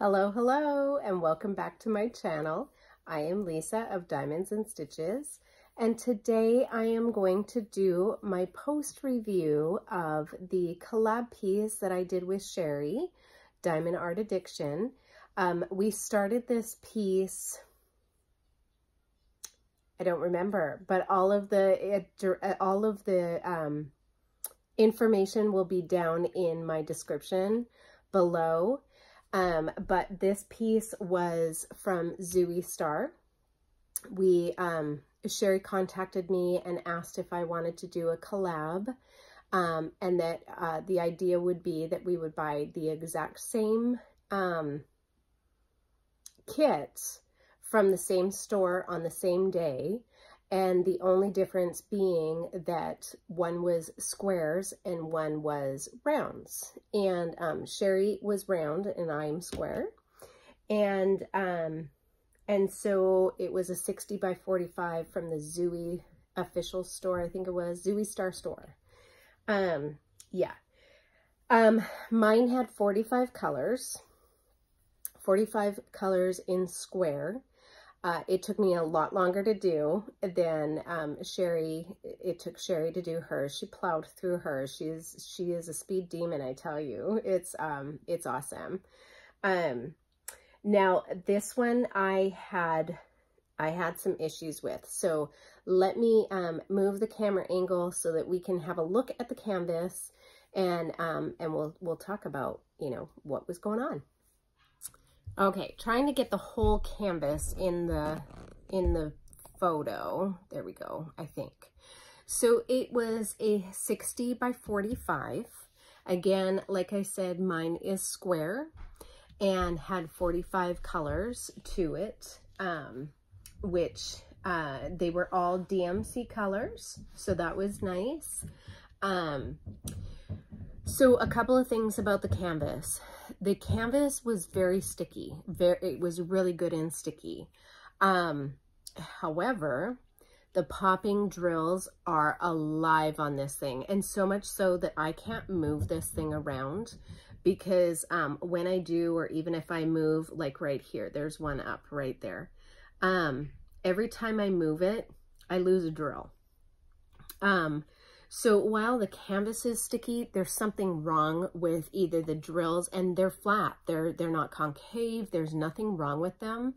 Hello, and welcome back to my channel. I am Lisa of Diamonds and Stitches, and today I am going to do my post review of the collab piece that I did with Cherri, Diamond Art Addiction. We started this piece, I don't remember, but all of the information will be down in my description below. But this piece was from Zhuistar. Cherri contacted me and asked if I wanted to do a collab, and that the idea would be that we would buy the exact same kit from the same store on the same day, and the only difference being that one was squares and one was rounds. And Cherri was round and I'm square. And so it was a 60 by 45 from the Zhui official store. I think it was Zhuistar Store. Yeah. Mine had 45 colors in square. It took me a lot longer to do than Cherri. It took Cherri to do hers. She plowed through hers. She is a speed demon, I tell you. It's awesome. Now this one I had some issues with. So let me move the camera angle so that we can have a look at the canvas, and we'll talk about, you know, what was going on. Okay, trying to get the whole canvas in the photo. There we go, I think. So it was a 60 by 45. Again, like I said, mine is square and had 45 colors to it, which they were all DMC colors, so that was nice. So a couple of things about the canvas. The canvas was very sticky. It was really good and sticky. However, the popping drills are alive on this thing, and so much so that I can't move this thing around, because when I do, or even if I move, like right here, there's one up right there. Every time I move it, I lose a drill. So while the canvas is sticky, there's something wrong with either the drills, and they're flat. They're not concave. There's nothing wrong with them.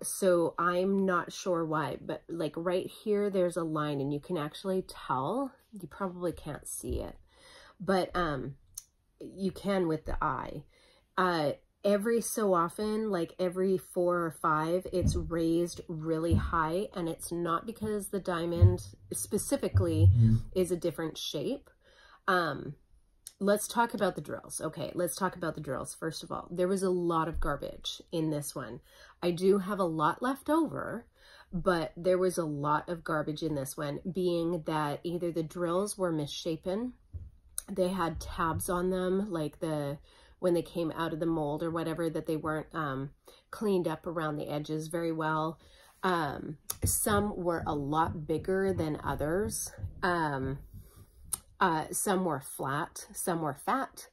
So I'm not sure why, but like right here, there's a line and you can actually tell. You probably can't see it, but you can with the eye. Every so often, like every 4 or 5, it's raised really high, and it's not because the diamond specifically is a different shape. Let's talk about the drills. Okay, let's talk about the drills. First of all, there was a lot of garbage in this one. I do have a lot left over, but there was a lot of garbage in this one, being that either the drills were misshapen, they had tabs on them, like when they came out of the mold or whatever, that they weren't cleaned up around the edges very well. Some were a lot bigger than others. Some were flat, some were fat.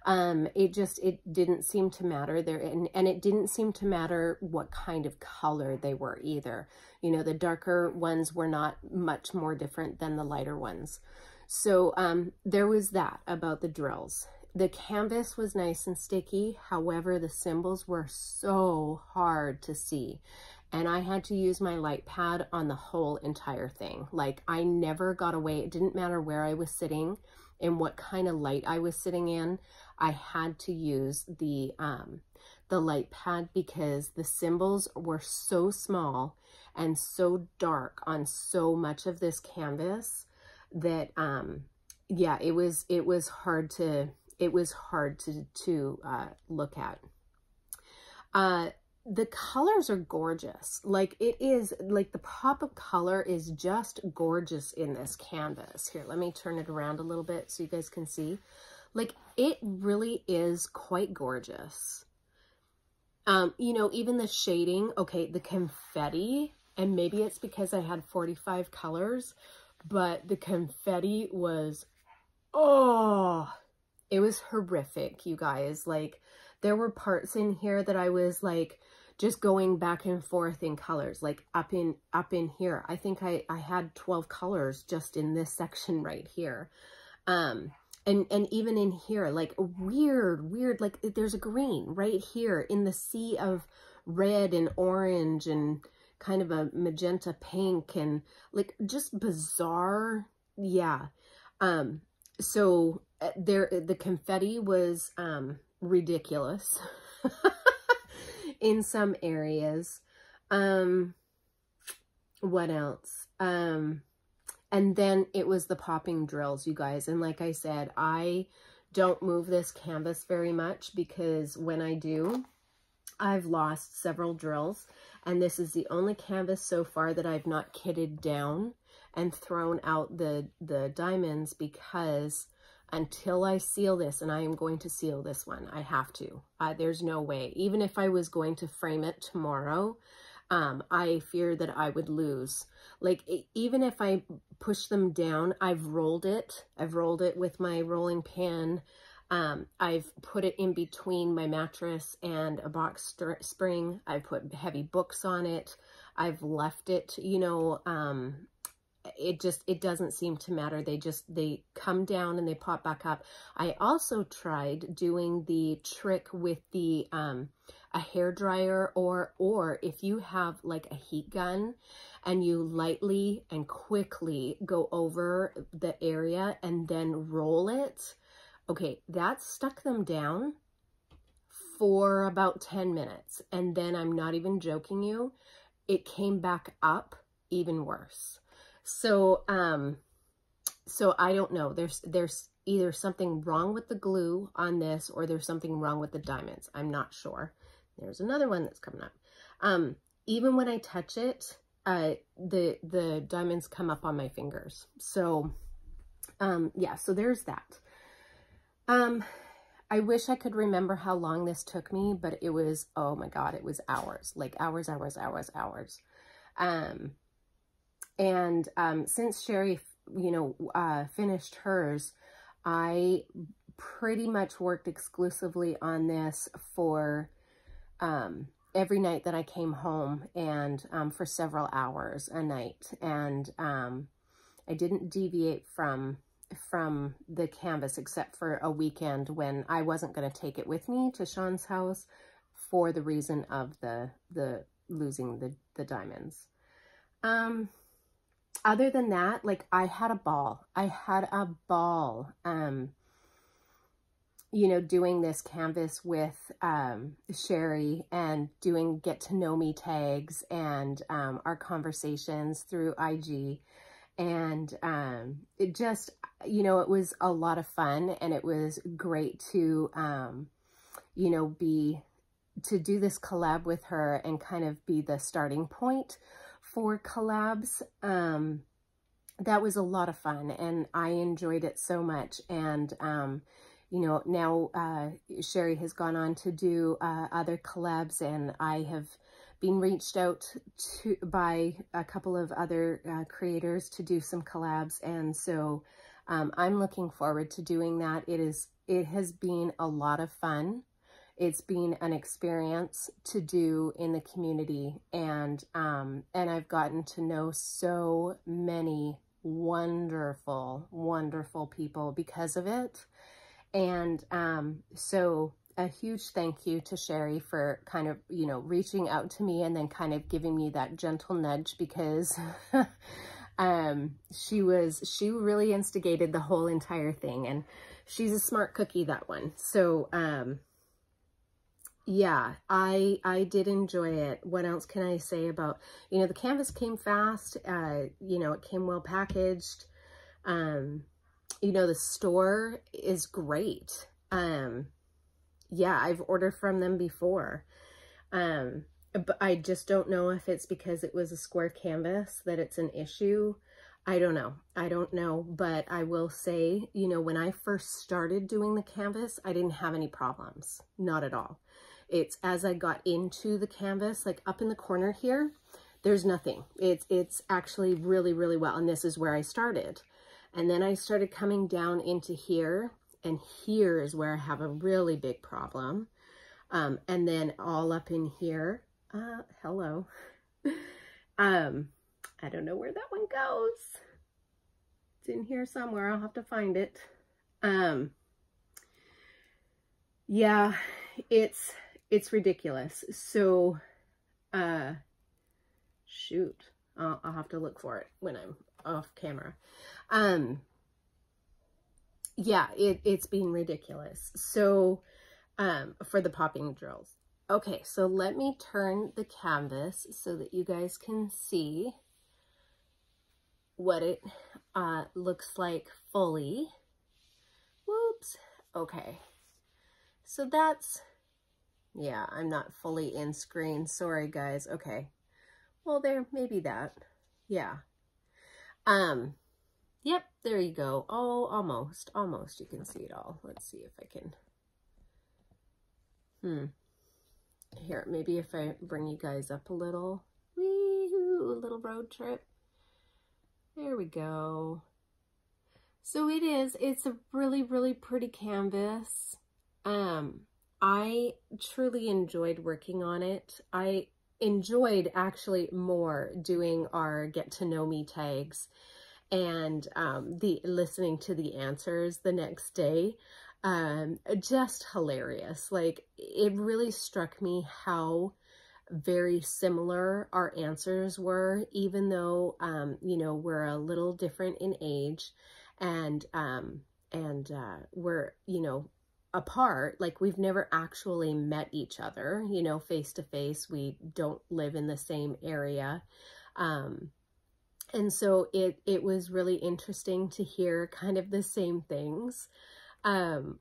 It didn't seem to matter there, and it didn't seem to matter what kind of color they were either. You know, the darker ones were not much more different than the lighter ones. So there was that about the drills. The canvas was nice and sticky. However, the symbols were so hard to see, and I had to use my light pad on the whole entire thing. Like, I never got away. It didn't matter where I was sitting and what kind of light I was sitting in. I had to use the light pad, because the symbols were so small and so dark on so much of this canvas that yeah, it was hard to look at. The colors are gorgeous. Like, it is, like, the pop of color is just gorgeous in this canvas. Here, let me turn it around a little bit so you guys can see. Like, it really is quite gorgeous. You know, even the shading, okay, the confetti, and maybe it's because I had 45 colors, but the confetti was, oh, it was horrific, you guys. Like, there were parts in here that I was like, just going back and forth in colors, like up in here. I think I had 12 colors just in this section right here. And even in here, like weird, like there's a green right here in the sea of red and orange and kind of a magenta pink and like just bizarre. Yeah. So the confetti was, ridiculous in some areas. What else? And then it was the popping drills, you guys. And like I said, I don't move this canvas very much because when I do, I've lost several drills. And this is the only canvas so far that I've not kitted down and thrown out the diamonds, because until I seal this, and I am going to seal this one, I have to. There's no way. Even if I was going to frame it tomorrow, I fear that I would lose. Like, even if I push them down, I've rolled it. I've rolled it with my rolling pin. I've put it in between my mattress and a box spring. I put heavy books on it. I've left it, you know, it doesn't seem to matter. They come down and they pop back up. I also tried doing the trick with the, a hair dryer, or if you have like a heat gun and you lightly and quickly go over the area and then roll it. Okay, that stuck them down for about 10 minutes. And then I'm not even joking you, it came back up even worse. So, so I don't know. There's either something wrong with the glue on this, or there's something wrong with the diamonds. I'm not sure. There's another one that's coming up. Even when I touch it, the diamonds come up on my fingers. So, yeah, so there's that. I wish I could remember how long this took me, but it was, oh my God, it was hours, like hours. And since Cherri, you know, finished hers, I pretty much worked exclusively on this for every night that I came home, and for several hours a night. And I didn't deviate from the canvas except for a weekend when I wasn't going to take it with me to Sean's house for the reason of the losing the diamonds. Other than that, like, I had a ball. You know, doing this canvas with Cherri and doing get to know me tags and our conversations through IG. And it just, you know, it was a lot of fun, and it was great to, you know, to do this collab with her and kind of be the starting point for collabs. That was a lot of fun, and I enjoyed it so much. And, you know, now Cherri has gone on to do other collabs, and I have been reached out to by a couple of other creators to do some collabs. And so I'm looking forward to doing that. It has been a lot of fun. It's been an experience to do in the community, and I've gotten to know so many wonderful people because of it. And so a huge thank you to Cherri for kind of, you know, reaching out to me and then kind of giving me that gentle nudge, because she really instigated the whole entire thing, and she's a smart cookie, that one. So yeah, I did enjoy it. What else can I say about, you know, the canvas came fast, you know, it came well packaged. You know, the store is great. Yeah, I've ordered from them before. But I just don't know if it's because it was a square canvas that it's an issue. I don't know, but I will say, you know, when I first started doing the canvas, I didn't have any problems, not at all. It's as I got into the canvas, like up in the corner here, there's nothing. It's actually really well, and this is where I started. And then I started coming down into here, and here is where I have a really big problem. And then all up in here, hello. I don't know where that one goes. It's in here somewhere. I'll have to find it. Yeah, it's ridiculous. So, shoot, I'll have to look for it when I'm off camera. Yeah, it's being ridiculous. So, for the popping drills. Okay, so let me turn the canvas so that you guys can see what it looks like fully. Whoops. Okay. So that's, yeah, I'm not fully in screen. Sorry, guys. Okay. Well, there, maybe that. Yeah. Yep, there you go. Oh, almost. You can see it all. Let's see if I can. Here, maybe if I bring you guys up a little. Wee-hoo, a little road trip. There we go. So it's a really, really pretty canvas. I truly enjoyed working on it. I enjoyed actually more doing our get to know me tags and listening to the answers the next day. Just hilarious. Like, it really struck me how very similar our answers were, even though, you know, we're a little different in age and we're, you know, apart. Like, we've never actually met each other, you know, face to face. We don't live in the same area. And so it was really interesting to hear kind of the same things,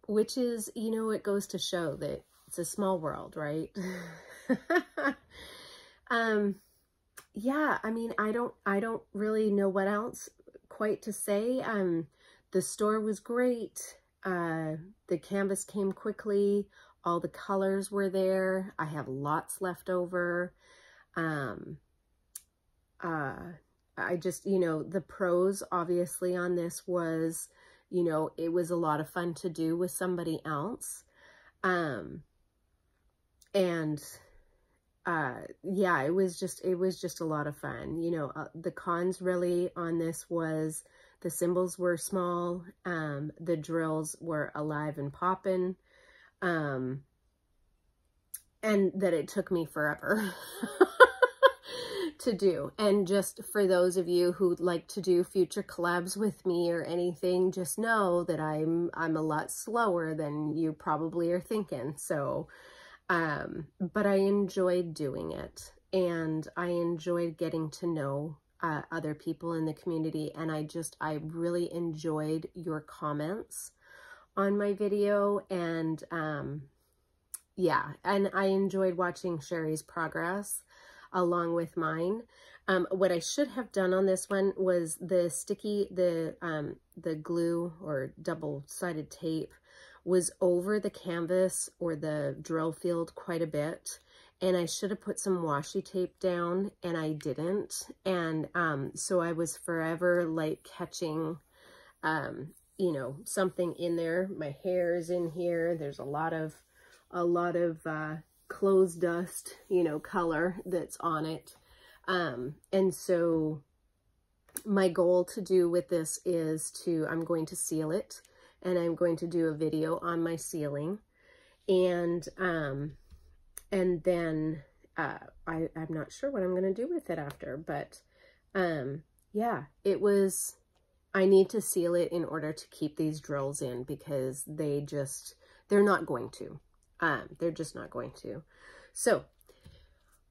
which is, you know, it goes to show that it's a small world, right? Yeah, I mean, I don't really know what else quite to say. The store was great. The canvas came quickly. All the colors were there. I have lots left over. I just, you know, the pros obviously on this was, you know, it was a lot of fun to do with somebody else. Yeah, it was just a lot of fun. You know, the cons really on this was the symbols were small, the drills were alive and popping, and that it took me forever to do. And just for those of you who'd like to do future collabs with me or anything, just know that I'm a lot slower than you probably are thinking. So, but I enjoyed doing it, and I enjoyed getting to know other people in the community, and I really enjoyed your comments on my video, and yeah, and I enjoyed watching Cherri's progress along with mine. What I should have done on this one was the glue or double-sided tape was over the canvas or the drill field quite a bit, and I should have put some washi tape down, and I didn't. And so I was forever like catching you know, something in there. My hair's in here. There's a lot of clothes dust, you know, color that's on it. And so my goal to do with this is I'm going to seal it, and I'm going to do a video on my sealing. And then, I'm not sure what I'm going to do with it after, but, yeah, I need to seal it in order to keep these drills in, because they're not going to. They're just not going to. So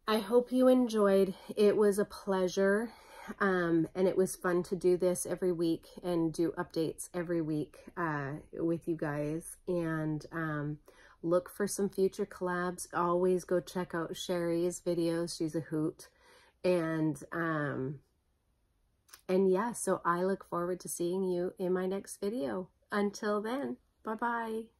I hope you enjoyed. It was a pleasure. And it was fun to do this every week and do updates every week, with you guys. And, look for some future collabs. Always go check out Cherri's videos. She's a hoot. And yeah, so I look forward to seeing you in my next video. Until then, bye-bye.